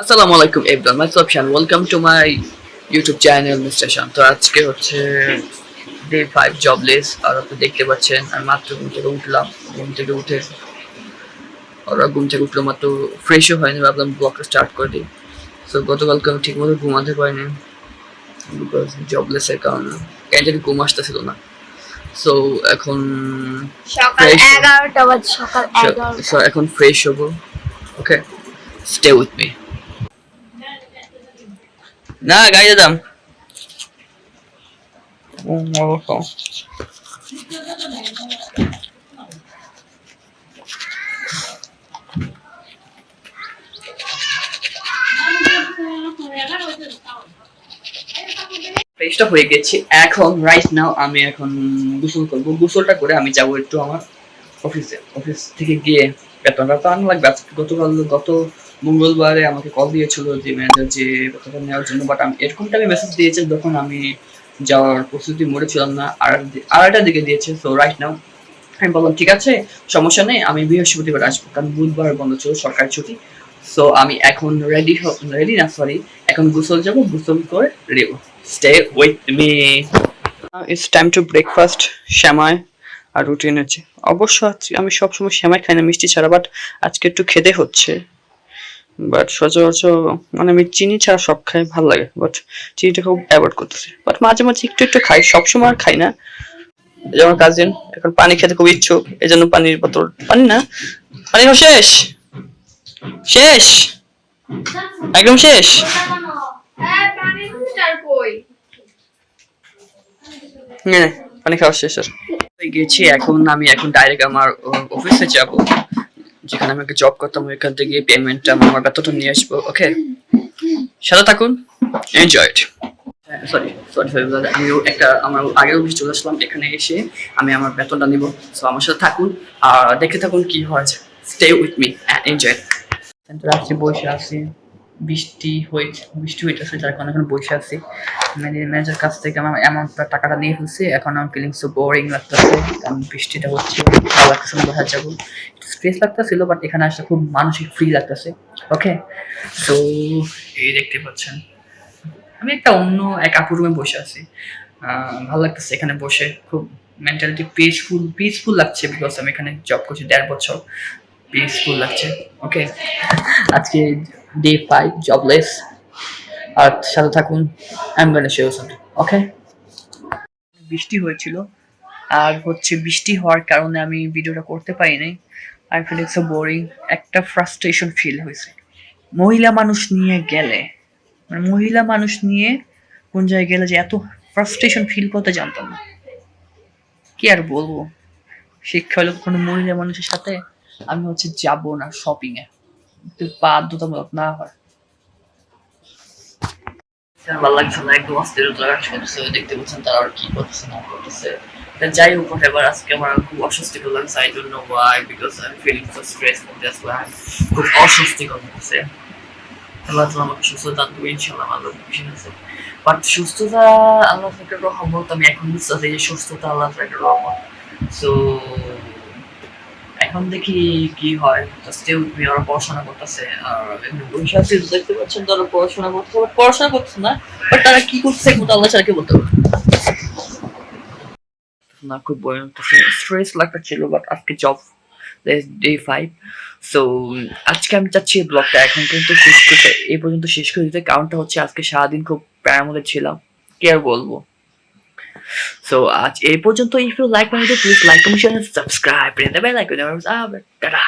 আসসালামু আলাইকুম everyone, myself Shan, welcome to my YouTube channel mister Shan. তো আজকে হচ্ছে ডে 5 জবলেস। আর আপনি দেখতে পাচ্ছেন আমি মাত্র ঘুম থেকে উঠলাম। ঘুম থেকে উঠলো মাত্র, ফ্রেশও হয়নি, ভাবলাম ব্লগটা স্টার্ট করে দিই। সো গতকালকে আমি ঠিক মতো ঘুমাতে পারিনি বিকজ জবলেসের কারণে কেন জানি ঘুম আসতেছিল না। সো এখন সকাল 11টা বাজে, সকাল 11টা। সো এখন ফ্রেশ হবো। ওকে, স্টে উইথ মি। না গাড়িতে দাম ফ্রেশটা হয়ে গেছি। এখন রাইট নাও আমি এখন গোসল করবো। গোসলটা করে আমি যাবো একটু আমার অফিস থেকে গিয়ে বেতনটা তো আনা লাগবে। গত মঙ্গলবারে আমাকে কল দিয়েছিল যে ম্যানেজার যে বেতনটা নেওয়ার জন্য, বাট আমি এরকমটা আমি মেসেজ দিয়েছি যখন আমি যাওয়ার প্রস্তুতি মোড়ে ছিলাম না, আড়াইটার দিকে দিয়েছে। সো রাইট নাও আমি বললাম ঠিক আছে, সমস্যা নেই, আমি বৃহস্পতিবার আসবো, কারণ বুধবার বন্ধ ছিল, সরকারি ছুটি। সো আমি এখন এখন গোসল যাবো, গোসল করে রেডি হবো। Stay with me. It's time to breakfast. শ্যামাই আর রুটি এনেছি। অবশ্য আমি সবসময় শ্যামাই খাই না মিষ্টি ছাড়া, বাট আজকে একটু খেতে হচ্ছে। বাট সচরাচর মানে আমি চিনি ছাড়া সব খাই, ভালো লাগে, বাট চিনিটা খুব অ্যাভয়েড করতেছি। বাট মাঝে মাঝে একটু একটু খাই, সবসময় আর খাই না। যেমন কাজিন এখন পানি খেতে খুব ইচ্ছুক, এই জন্য পানির বোতল, পানি না, পানি শেষ শেষ একদম শেষ। হ্যাঁ, পানি খাওয়া শেষ আর গেছি। আমি এখন ডাইরেক্ট আমার অফিসে যাব, যেখানে আমি জব করতাম। ওইখান থেকে পেমেন্টটা, আমার বেতনটা নিয়ে আসবো। ওকে, সাথে থাকুন, enjoy it. Sorry sorry sorry আমিও আমার আগের অফিস চলে আসলাম। এখানে এসে আমি আমার বেতনটা নিব। সো আমার সাথে থাকুন আর দেখতে থাকুন কি হয়। Stay with me and enjoy. রাত্রে বসে আছি, বৃষ্টি হইতেছে, যার কারণে এখন বসে আছি। ম্যানেজার কাছ থেকে আমার অ্যামাউন্টটা, টাকাটা নিয়ে ফেলছি। এখন আমার ফিলিংস তো বোরিং লাগতেছে, কারণ বৃষ্টিটা হচ্ছে, ভালো লাগতেছে না। বাসায় যাবো, স্ট্রেস লাগতেছিল, বাট এখানে আসলে খুব মানসিক ফ্রি লাগতেছে। ওকে, তো এই দেখতে পাচ্ছেন আমি একটা অন্য এক আপুর রুমে বসে আছি। ভালো লাগতেছে এখানে বসে, খুব মেন্টালিটি পিসফুল লাগছে, বিকজ আমি এখানে জব করছি 1.5 বছর। পিসফুল লাগছে। ওকে, আজকে ডে 5 জবলেস। আর সাথে থাকুন, I am gonna show you something. Okay, বৃষ্টি হয়েছিল, আর বৃষ্টি হওয়ার কারণে আমি ভিডিওটা করতে পারি নাই। I feel it's so boring. একটা ফ্রাস্ট্রেশন ফিল হয়েছে মহিলা মানুষ নিয়ে গেলে, মানে মহিলা মানুষ নিয়ে কোন জায়গায় গেলে যে এত ফ্রাস্ট্রেশন ফিল করতে জানতাম না। কি আর বলবো, শিক্ষা হলো কোনো মহিলা মানুষের সাথে আমি যাব না শপিং এ, বাধ্যতামূলক না হয়। ভালো লাগছে না, একদম অস্থিরতা কাজ করতেছে। দেখতে পাচ্ছেন তারা আর কি করতেছে না করতেছে। যাই হোক, এবার আজকে আমার খুব অস্বস্তিকর লাগছে। I don't know why, because I am feeling so stressful. That's why খুব অস্বস্তিকর লাগছে। আল্লাহ তাআলা আমাকে সুস্থতা দেবে ইনশাআল্লাহ, ভালো কিছু আছে। বাট সুস্থতা আল্লাহর একটা রহমত। আমি এখন বুঝতেছি যে সুস্থতা আল্লাহর একটা রহমত। সো এখন দেখি কি হয়। Stay with me. ওরা পড়াশোনা করতেছে, আর এখানে বসে আছি, দেখতে পাচ্ছেন তারা পড়াশোনা করছে না, বাট তারা কি করছে এখন আল্লাহ ছাড়া কে বলতে পারবে না। খুব ভয় লাগতেছে, স্ট্রেস লাগতেছিল, বাট আজকে জব ডে 5। সো আজকে আমি চাচ্ছি এই ব্লগটা এখন পর্যন্ত শেষ করতে, এই পর্যন্ত শেষ করে দিতে। কারণটা হচ্ছে আজকে সারাদিন খুব প্যারার মধ্যে ছিলাম, কি আর বলবো। সো আজ এই পর্যন্ত। If you like my video, please like, comment, share, subscribe, and the bell icon. Tata.